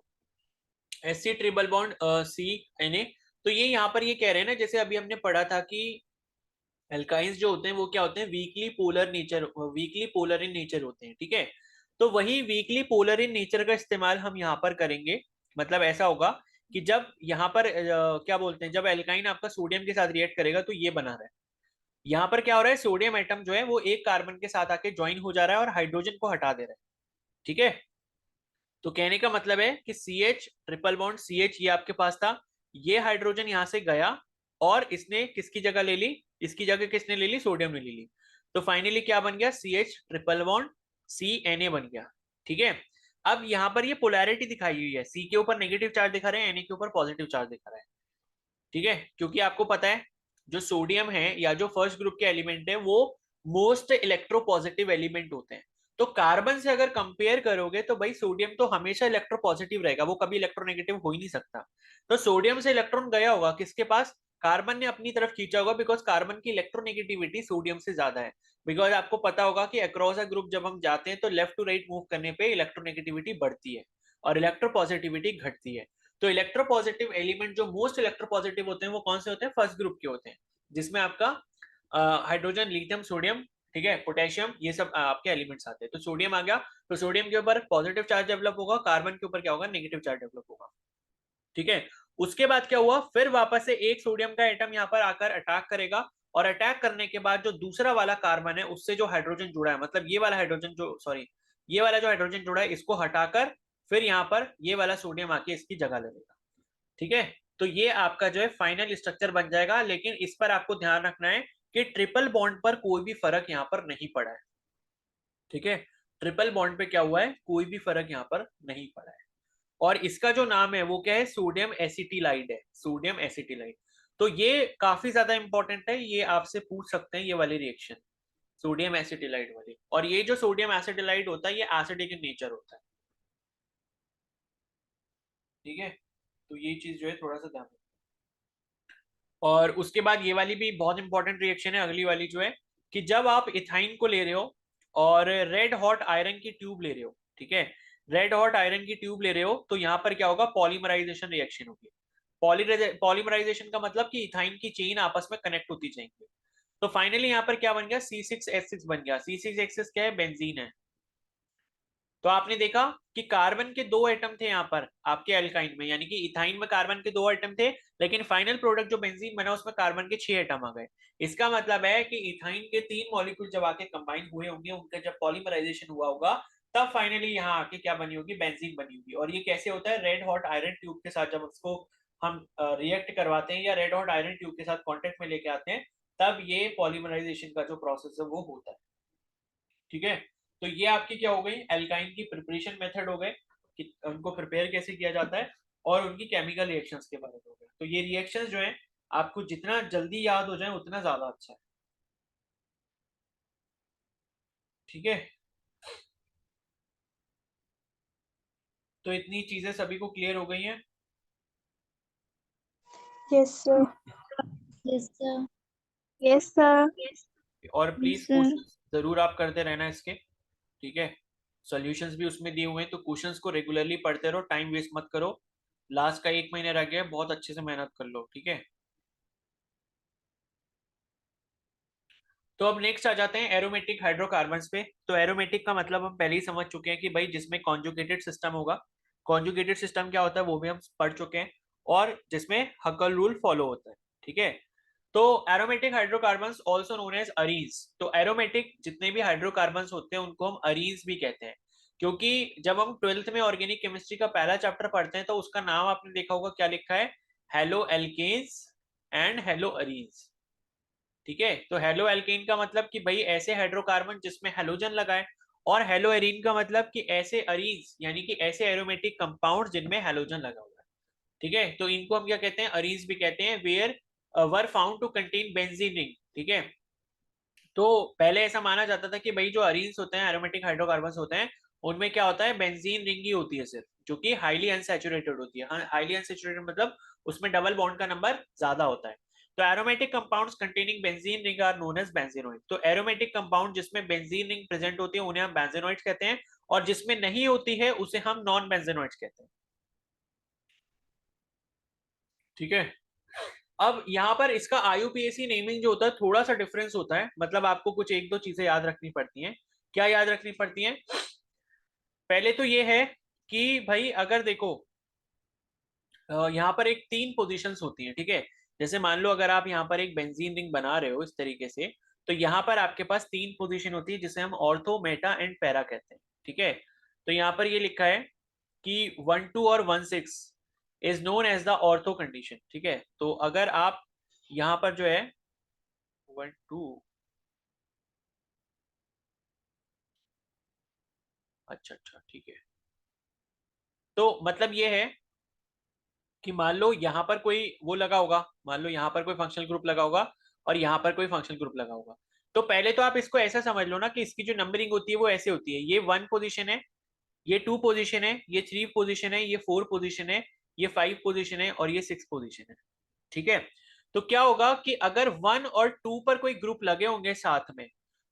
Sc triple bond C Na। तो ये यहाँ पर ये कह रहे हैं ना, जैसे अभी हमने पढ़ा था कि एल्काइंस जो होते हैं वो क्या होते हैं, वीकली पोलर इन नेचर होते हैं। ठीक है, तो वही वीकली पोलर इन नेचर का इस्तेमाल हम यहाँ पर करेंगे। मतलब ऐसा होगा कि जब यहाँ पर क्या बोलते हैं, जब एल्काइन आपका सोडियम के साथ रिएक्ट करेगा तो ये बना रहा है। यहाँ पर क्या हो रहा है, सोडियम एटम जो है वो एक कार्बन के साथ आके ज्वाइन हो जा रहा है और हाइड्रोजन को हटा दे रहा है। ठीक है, तो कहने का मतलब है कि CH ट्रिपल बॉन्ड CH ये आपके पास था, ये हाइड्रोजन यहां से गया और इसने किसकी जगह ले ली, इसकी जगह किसने ले ली, सोडियम ने ले ली। तो फाइनली क्या बन गया, CH ट्रिपल बॉन्ड CNA बन गया। ठीक है, अब यहाँ पर ये पोलैरिटी दिखाई हुई है, C के ऊपर नेगेटिव चार्ज दिखा रहे हैं, Na के ऊपर पॉजिटिव चार्ज दिखा रहा है। ठीक है, क्योंकि आपको पता है जो सोडियम है या जो फर्स्ट ग्रुप के एलिमेंट है वो मोस्ट इलेक्ट्रोपॉजिटिव एलिमेंट होते हैं। तो कार्बन से अगर कंपेयर करोगे तो भाई सोडियम तो हमेशा इलेक्ट्रोपॉजिटिव रहेगा, वो कभी इलेक्ट्रोनेगेटिव हो ही नहीं सकता। तो सोडियम से इलेक्ट्रॉन गया होगा किसके पास, कार्बन ने अपनी तरफ खींचा होगा, बिकॉज कार्बन की इलेक्ट्रोनेगेटिविटी सोडियम से ज्यादा है। बिकॉज आपको पता होगा कि अक्रॉस अ ग्रुप जब हम जाते हैं तो लेफ्ट टू राइट मूव करने पे इलेक्ट्रोनेगेटिविटी बढ़ती है और इलेक्ट्रोपॉजिटिविटी घटती है। तो इलेक्ट्रोपॉजिटिव एलिमेंट जो मोस्ट इलेक्ट्रोपॉजिटिव होते हैं वो कौन से होते हैं, फर्स्ट ग्रुप के होते हैं, जिसमें आपका हाइड्रोजन लिथियम सोडियम ठीक है, पोटेशियम, ये सब आपके एलिमेंट्स आते हैं। तो सोडियम आ गया, तो सोडियम के ऊपर पॉजिटिव चार्ज डेवलप होगा, कार्बन के ऊपर क्या होगा, नेगेटिव चार्ज डेवलप होगा। ठीक है, उसके बाद क्या हुआ, फिर वापस से एक सोडियम का एटम यहाँ पर आकर अटैक करेगा, और अटैक करने के बाद जो दूसरा वाला कार्बन है उससे जो हाइड्रोजन जुड़ा है, मतलब ये वाला हाइड्रोजन जो, सॉरी, ये वाला जो हाइड्रोजन जुड़ा है, इसको हटाकर फिर यहाँ पर ये वाला सोडियम आके इसकी जगह ले लेगा। ठीक है, तो ये आपका जो है फाइनल स्ट्रक्चर बन जाएगा। लेकिन इस पर आपको ध्यान रखना है कि ट्रिपल बॉन्ड पर कोई भी फर्क यहाँ पर नहीं पड़ा है। ठीक है, ट्रिपल बॉन्ड पे क्या हुआ है, कोई भी फर्क यहाँ पर नहीं पड़ा है। और इसका जो नाम है वो क्या है, सोडियम एसिटिलाइड है, सोडियम एसिटिलाइड। तो ये काफी ज्यादा इंपॉर्टेंट है, ये आपसे पूछ सकते हैं ये वाली रिएक्शन, सोडियम एसिटिलाइड वाली। और ये जो सोडियम एसिटिलाइड होता है ये एसिडिक इन नेचर होता है। ठीक है, तो ये चीज जो है थोड़ा सा ध्यान रखना। और उसके बाद ये वाली भी बहुत इंपॉर्टेंट रिएक्शन है, अगली वाली जो है, कि जब आप इथाइन को ले रहे हो और रेड हॉट आयरन की ट्यूब ले रहे हो, ठीक है, रेड हॉट आयरन की ट्यूब ले रहे हो, तो यहाँ पर क्या होगा, पॉलीमराइजेशन रिएक्शन होगी। पॉलीमराइजेशन का मतलब कि इथाइन की चेन आपस में कनेक्ट होती जाएंगी। तो फाइनली यहाँ पर क्या बन गया, C6H6 बन गया। C6H6 क्या है, बेंजीन है। तो आपने देखा कि कार्बन के दो एटम थे यहाँ पर आपके एल्काइन में, यानी कि इथाइन में कार्बन के दो एटम थे, लेकिन फाइनल प्रोडक्ट जो बेंजीन बना उसमें कार्बन के 6 एटम आ गए। इसका मतलब है कि इथाइन के 3 मॉलिक्यूल जब आके कंबाइन हुए होंगे, उनका जब पॉलीमराइजेशन हुआ होगा, तब फाइनली यहाँ आके क्या बनी होगी, बेंजीन बनी होगी। और ये कैसे होता है, रेड हॉट आयरन ट्यूब के साथ जब उसको हम रिएक्ट करवाते हैं या रेड हॉट आयरन ट्यूब के साथ कॉन्टेक्ट में लेके आते हैं, तब ये पॉलीमराइजेशन का जो प्रोसेस है वो होता है। ठीक है, तो ये आपकी क्या हो गई, एल्काइन की प्रिपरेशन मेथड हो गए, कि उनको प्रिपेयर कैसे किया जाता है, और उनकी केमिकल रिएक्शंस के बारे में हो गए। तो ये रिएक्शंस जो है आपको जितना जल्दी याद हो जाए उतना ज्यादा अच्छा है। ठीक है, तो इतनी चीजें सभी को क्लियर हो गई हैं। Yes sir. Yes sir. Yes sir. और प्लीज यस सर। क्वेश्चंस जरूर आप करते रहना इसके। ठीक है, सॉल्यूशंस भी उसमें दिए हुए हैं, तो क्वेश्चंस को रेगुलरली पढ़ते रहो, टाइम वेस्ट मत करो। लास्ट का 1 महीना रह गया, बहुत अच्छे से मेहनत कर लो। ठीक है, तो अब नेक्स्ट आ जाते हैं एरोमेटिक हाइड्रोकार्बन्स पे। तो एरोमेटिक का मतलब हम पहले ही समझ चुके हैं कि भाई जिसमें कॉन्जुगेटेड सिस्टम होगा। कॉन्जुगेटेड सिस्टम क्या होता है वो भी हम पढ़ चुके हैं, और जिसमें हकल रूल फॉलो होता है। ठीक है, तो aromatic hydrocarbons also known as arenes. तो एरोमेटिक जितने भी हाइड्रोकार्बन्स होते हैं उनको हम अरीन्स भी कहते हैं, क्योंकि जब हम 12th में ऑर्गेनिक केमिस्ट्री का पहला चैप्टर पढ़ते हैं तो उसका नाम आपने देखा होगा, क्या लिखा है, halo alkanes and halo arenes. ठीक है, तो हेलो एल्केन का मतलब कि भाई ऐसे हाइड्रोकार्बन जिसमें हेलोजन लगा है, और हेलो एरीन का मतलब कि ऐसे अरीन्स, यानी कि ऐसे एरोमेटिक कंपाउंड जिनमें हेलोजन लगा हुआ है। ठीक है, तो इनको हम क्या कहते हैं, अरीन्स भी कहते हैं, where were found to contain benzene ring. ठीक है, तो पहले ऐसा माना जाता था कि भाई जो अरीन्स होते हैं, एरोमेटिक हाइड्रोकार्बन्स होते हैं, उनमें क्या होता है, बेंजीन रिंग ही होती है सिर्फ, जो कि हाईली अनसैचुरेटेड होती है। हाईली अनसैचुरेटेड मतलब उसमें डबल बॉन्ड का नंबर ज्यादा होता है। तो aromatic compounds containing benzene ring are known as benzenoid. तो एरोमेटिक कंपाउंड जिसमें बेंजीन रिंग प्रेजेंट होती है उन्हें हम बेंजीनोइड्स कहते हैं, और जिसमें नहीं होती है उसे हम नॉन बेंजीनोइड्स कहते हैं। ठीक है, अब यहाँ पर इसका IUPAC नेमिंग जो होता है थोड़ा सा डिफरेंस होता है, मतलब आपको कुछ एक दो चीजें याद रखनी पड़ती हैं। क्या याद रखनी पड़ती हैं, पहले तो ये है कि भाई अगर देखो यहाँ पर एक 3 पोजीशंस होती हैं। ठीक है, जैसे मान लो अगर आप यहाँ पर एक बेंजीन रिंग बना रहे हो इस तरीके से, तो यहाँ पर आपके पास 3 पोजीशन होती है जिसे हम ऑर्थो, मेटा एंड पैरा कहते हैं। ठीक है, तो यहाँ पर ये लिखा है कि 1 2 और 1 6 is known as the ortho condition. ठीक है, तो अगर आप यहाँ पर जो है 1 2, अच्छा अच्छा ठीक है, तो मतलब ये है कि मान लो यहाँ पर कोई वो लगा होगा, मान लो यहाँ पर कोई फंक्शनल ग्रुप लगा होगा, और यहाँ पर कोई फंक्शनल ग्रुप लगा होगा। तो पहले तो आप इसको ऐसा समझ लो ना कि इसकी जो नंबरिंग होती है वो ऐसे होती है, ये 1 पोजीशन है, ये 2 पोजीशन है, ये 3 पोजीशन है, ये 4 पोजीशन है, ये 5 पोजीशन है, और ये 6 पोजीशन है। ठीक है, तो क्या होगा कि अगर 1 और 2 पर कोई ग्रुप लगे होंगे साथ में,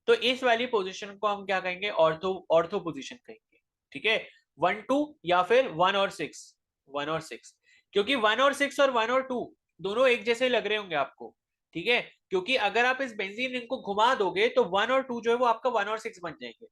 तो इस वाली पोजीशन को हम क्या कहेंगे, ऑर्थो ऑर्थो पोजीशन कहेंगे। ठीक है, 1 2 या फिर 1 और 6, 1 और 6, क्योंकि 1 और 6 और 1 और 2 दोनों एक जैसे लग रहे होंगे आपको। ठीक है, क्योंकि अगर आप इस बेंजीन रिंग को घुमा दोगे तो 1 और 2 जो है वो आपका 1 और 6 बन जाएंगे।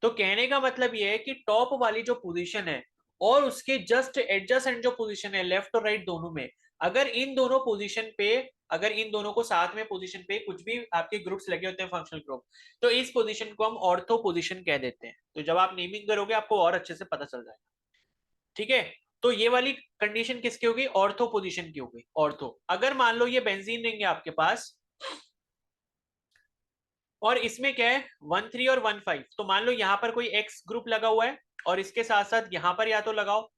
तो कहने का मतलब ये है कि टॉप वाली जो पोजीशन है और उसके जस्ट एडजसेंट जो पोजीशन है लेफ्ट और राइट दोनों में, अगर इन दोनों पोजीशन पे, अगर इन दोनों को साथ में पोजीशन पे कुछ भी आपके ग्रुप्स लगे होते हैं फंक्शनल ग्रुप, तो इस पोजीशन को हम ऑर्थो पोजीशन कह देते हैं। तो जब आप नेमिंग करोगे आपको और अच्छे से पता चल जाएगा। ठीक है, तो ये वाली कंडीशन किसकी होगी? ऑर्थो पोजीशन की होगी। ऑर्थो, अगर मान लो ये बेंजीन रिंग है आपके पास और इसमें क्या है 1 3 और 1 5, तो मान लो यहां पर कोई एक्स ग्रुप लगा हुआ है और इसके साथ साथ यहां पर या तो लगाओ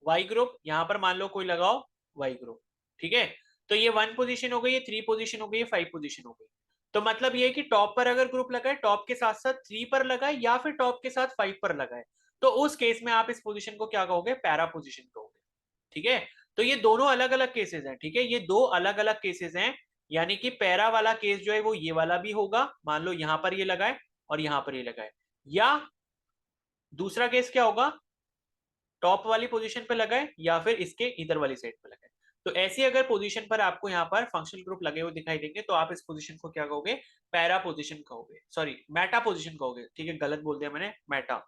वाई ग्रुप, यहां पर मान लो कोई लगाओ वाई ग्रुप। ठीक है, तो ये 1 पोजीशन हो गई, ये 3 पोजीशन हो गई, ये 5 पोजीशन हो गई। तो मतलब ये है कि टॉप पर अगर ग्रुप लगा है, टॉप के साथ साथ 3 पर लगाए या फिर टॉप के साथ 5 पर लगाए, तो उस केस में आप इस पोजीशन को क्या कहोगे? पैरा पोजीशन कहोगे। ठीक है, तो ये दोनों अलग अलग केसेस हैं। ठीक है, ये दो अलग अलग केसेस हैं, यानी कि पैरा वाला केस जो है वो ये वाला भी होगा, मान लो यहां पर ये लगाए और यहां पर ये लगाए, या दूसरा केस क्या होगा, टॉप वाली पोजीशन पे लगाए या फिर इसके इधर वाली साइड पे लगाए। तो ऐसी अगर पोजीशन पर आपको यहाँ पर फंक्शनल ग्रुप लगे हुए दिखाई देंगे तो आप इस पोजीशन को क्या कहोगे? पैरा पोजीशन कहोगे, सॉरी मेटा पोजीशन कहोगे। ठीक है, गलत बोल दिया मैंने, मेटा,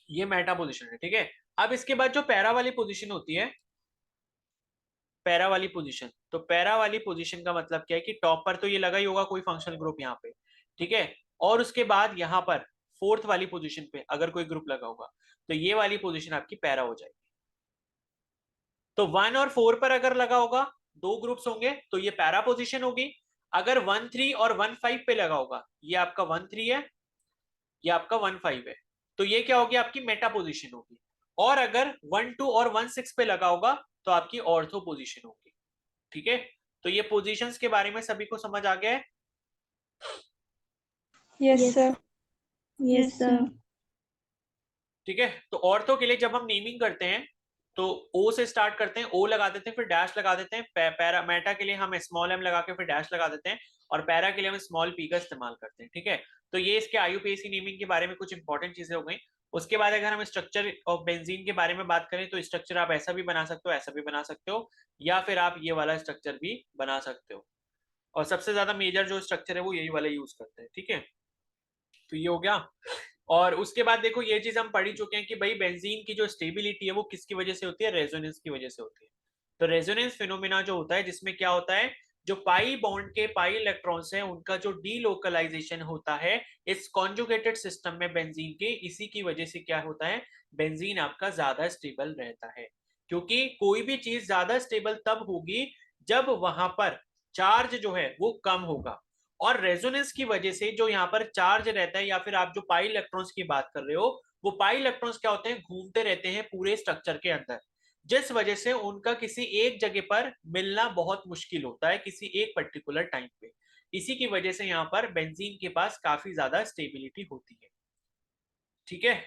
ये मेटा पोजीशन है। ठीक है, अब इसके बाद जो पैरा वाली पोजीशन होती है, पैरा वाली पोजीशन, तो पैरा वाली पोजीशन का मतलब क्या है कि टॉप पर तो ये लगा ही होगा कोई फंक्शनल ग्रुप यहाँ पे। ठीक है, और उसके बाद यहाँ पर फोर्थ वाली पोजीशन पे अगर कोई ग्रुप लगा होगा तो ये वाली पोजीशन आपकी पैरा हो जाएगी। तो 1 और 4 पर अगर लगा होगा, दो ग्रुप्स होंगे, तो ये पैरा पोजीशन होगी। अगर 1 3 और 1 5 पे लगा होगा, ये आपका 1 3 है, ये आपका 1 5 है, तो ये क्या होगी? आपकी मेटा पोजीशन होगी। और अगर 1 2 और 1 6 पे लगा होगा तो आपकी ऑर्थो पोजीशन होगी। ठीक है, तो ये पोजीशंस के बारे में सभी को समझ आ गया है? Yes, sir. Yes, sir. ठीक है, तो ऑर्थो के लिए जब हम नेमिंग करते हैं तो ओ से स्टार्ट करते हैं, ओ लगा देते हैं, फिर डैश लगा देते हैं। पैरा मेटा के लिए हम स्मॉल एम लगा के फिर डैश लगा देते हैं, और पैरा के लिए हम स्मॉल पी का इस्तेमाल करते हैं। ठीक है, तो ये इसके आईयूपीएसी नेमिंग के बारे में कुछ इंपॉर्टेंट चीजें हो गई। उसके बाद अगर हम स्ट्रक्चर ऑफ बेंजीन के बारे में बात करें तो स्ट्रक्चर आप ऐसा भी बना सकते हो, ऐसा भी बना सकते हो, या फिर आप ये वाला स्ट्रक्चर भी बना सकते हो। और सबसे ज्यादा मेजर जो स्ट्रक्चर है वो यही वाला यूज करते हैं। ठीक है, तो ये हो गया। और उसके बाद देखो ये चीज हम पढ़ ही चुके हैं कि भाई बेंजीन की जो स्टेबिलिटी है वो किसकी वजह से होती है? रेजोनेंस की वजह से होती है। तो रेजोनेंस फिनोमेना जो होता है, जिसमें क्या होता है, जो पाई बॉन्ड के पाई इलेक्ट्रॉन्स हैं उनका जो डीलोकलाइजेशन होता है इस कॉन्जुगेटेड सिस्टम में बेंजीन के, इसी की वजह से क्या होता है? बेंजीन आपका ज्यादा स्टेबल रहता है। क्योंकि कोई भी चीज ज्यादा स्टेबल तब होगी जब वहां पर चार्ज जो है वो कम होगा, और रेजोनेंस की वजह से जो यहाँ पर चार्ज रहता है, या फिर आप जो पाई इलेक्ट्रॉन्स की बात कर रहे हो, वो पाई इलेक्ट्रॉन्स क्या होते हैं? घूमते रहते हैं पूरे स्ट्रक्चर के अंदर, जिस वजह से उनका किसी एक जगह पर मिलना बहुत मुश्किल होता है किसी एक पर्टिकुलर टाइम पे। इसी की वजह से यहाँ पर बेंजीन के पास काफी ज्यादा स्टेबिलिटी होती है। ठीक है,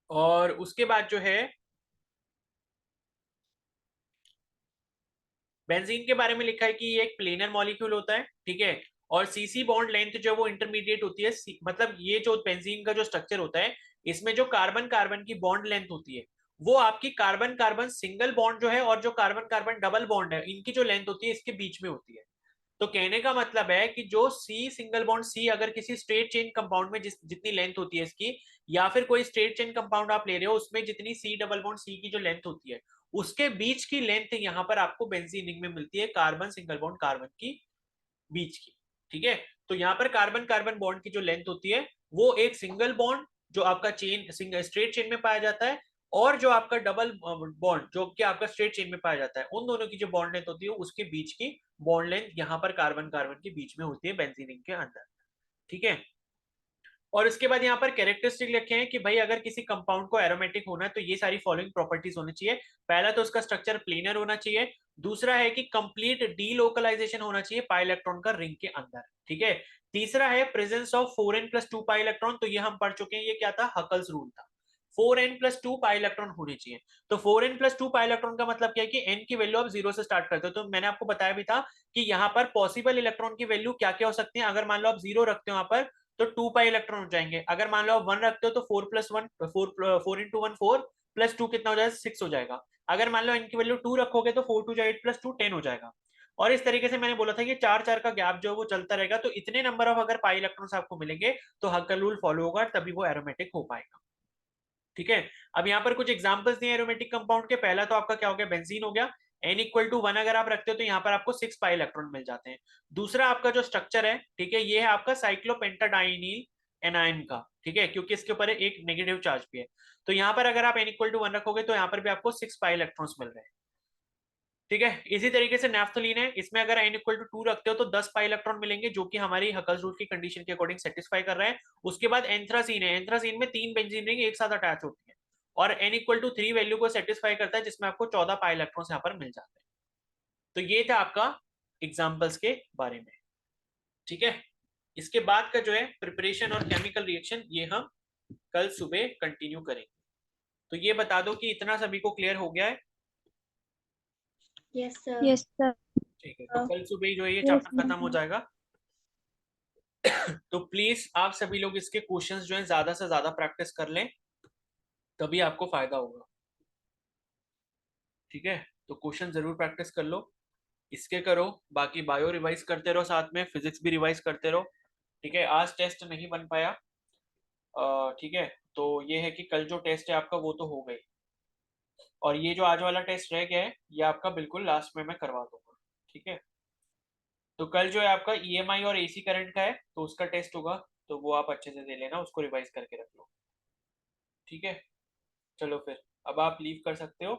और उसके बाद जो है बेंजीन के बारे में लिखा है कि ये एक प्लेनर मॉलिक्यूल होता है। ठीक है, और सीसी बॉन्ड लेंथ जो है वो इंटरमीडिएट होती है। मतलब ये जो बेंजीन का जो स्ट्रक्चर होता है, इसमें जो कार्बन कार्बन की बॉन्ड लेंथ होती है वो आपकी कार्बन कार्बन सिंगल बॉन्ड जो है और जो कार्बन कार्बन डबल बॉन्ड है इनकी जो लेंथ होती है इसके बीच में होती है। तो कहने का मतलब है कि जो सी सिंगल बॉन्ड सी अगर किसी स्ट्रेट चेन कंपाउंड में जितनी लेंथ होती है इसकी, या फिर कोई स्ट्रेट चेन कंपाउंड आप ले रहे हो उसमें जितनी सी डबल बॉन्ड सी की जो लेंथ होती है, उसके बीच की लेंथ यहाँ पर आपको बेंजीन रिंग में मिलती है कार्बन सिंगल बॉन्ड कार्बन की बीच की। ठीक है, तो यहाँ पर कार्बन कार्बन बॉन्ड की जो लेंथ होती है वो एक सिंगल बॉन्ड जो आपका चेन स्ट्रेट चेन में पाया जाता है, और जो आपका डबल बॉन्ड जो कि आपका स्ट्रेट चेन में पाया जाता है, उन दोनों की जो बॉन्ड लेंथ होती है उसके बीच की बॉन्ड लेंथ यहाँ पर कार्बन कार्बन के बीच में होती है बेंजीन रिंग के अंदर। ठीक है, और उसके बाद यहाँ पर कैरेक्टरिस्टिक लिखे हैं कि भाई अगर किसी कंपाउंड को एरोमेटिक होना है तो ये सारी फॉलोइंग प्रॉपर्टीज होनी चाहिए। पहला तो उसका स्ट्रक्चर प्लेनर होना चाहिए, दूसरा है कि कंप्लीट डीलोकलाइजेशन होना चाहिए पाई इलेक्ट्रॉन का रिंग के अंदर। ठीक है, तीसरा है presence of 4n+2 pi electron, तो ये हम पढ़ चुके हैं, ये क्या था? हकल्स रूल था। 4n+2 पाई इलेक्ट्रॉन होने चाहिए। तो 4n+2 पाई इलेक्ट्रॉन का मतलब क्या है कि n की वैल्यू आप 0 से स्टार्ट करते हो। तो मैंने आपको बताया भी था कि यहाँ पर पॉसिबल इलेक्ट्रॉन की वैल्यू क्या क्या हो सकती है। अगर मान लो आप 0 रखते हो यहाँ पर तो 2 पाई इलेक्ट्रॉन हो जाएंगे। अगर मान लो आप 1 रखते हो तो 4+1 4 × 1 4 +2 कितना हो जाएगा? 6 हो जाएगा। अगर मान लो n की वैल्यू 2 रखोगे तो 4 × 2 = 8 + 2 10 हो जाएगा। और इस तरीके से मैंने बोला था कि 4-4 का गैप जो है वो चलता रहेगा, तो इतने नंबर ऑफ अगर पाई इलेक्ट्रॉन्स आपको मिलेंगे तो हग का रूल फॉलो होगा, तभी वो एरोमेटिक हो पाएगा। ठीक है, अब यहाँ पर कुछ एग्जांपल्स दिए एरोमेटिक कंपाउंड के। पहला तो आपका क्या हो गया, बेंजीन हो गया। n=1 अगर आप रखते हो तो यहाँ पर आपको 6 पाई इलेक्ट्रॉन मिल जाते हैं। दूसरा आपका जो स्ट्रक्चर है, ठीक है, ये है आपका साइक्लोपेंटाडाइनिल एनायन का, ठीक है, क्योंकि इसके ऊपर एक नेगेटिव चार्ज भी है। तो यहाँ पर अगर आप n=1 रखोगे तो यहाँ पर भी आपको 6 पाई इलेक्ट्रॉन्स मिल रहे हैं। ठीक है, इसी तरीके से नैफ्थलीन है, इसमें अगर n=2 रखते हो तो 10 पाई इलेक्ट्रॉन मिलेंगे, जो कि हमारी हकल्स रूल की कंडीशन के अकॉर्डिंग सेटिस्फाई कर रहे हैं। उसके बाद एंथ्रासीन है, एंथ्रासीन में 3 बेंजीन रिंग एक साथ अटैच होती है और n=3 वैल्यू को सेटिस्फाई करता है, जिसमें आपको 14 पाई इलेक्ट्रॉन्स यहाँ पर मिल जाते हैं। तो ये था आपका एग्जाम्पल्स के बारे में। ठीक है, इसके बाद का जो है प्रिपरेशन और केमिकल रिएक्शन, ये हम कल सुबह कंटिन्यू करेंगे। तो ये बता दो कि इतना सभी को क्लियर हो गया है? Yes sir. Yes, sir. ठीक है, तो कल सुबह ही जो है ये Yes, चैप्टर खत्म हो जाएगा। तो प्लीज आप सभी लोग इसके क्वेश्चंस जो है ज्यादा से ज्यादा प्रैक्टिस कर लें, तभी आपको फायदा होगा। ठीक है, तो क्वेश्चन जरूर प्रैक्टिस कर लो, इसके करो, बाकी बायो रिवाइज करते रहो, साथ में फिजिक्स भी रिवाइज करते रहो। ठीक है, आज टेस्ट नहीं बन पाया, ठीक है, तो ये है कि कल जो टेस्ट है आपका वो तो हो गई, और ये जो आज वाला टेस्ट रह गया है ये आपका बिल्कुल लास्ट में मैं करवा दूंगा। ठीक है, तो कल जो है आपका ईएमआई और एसी करंट का है, तो उसका टेस्ट होगा, तो वो आप अच्छे से दे लेना, उसको रिवाइज करके रख लो। ठीक है, चलो फिर अब आप लीव कर सकते हो।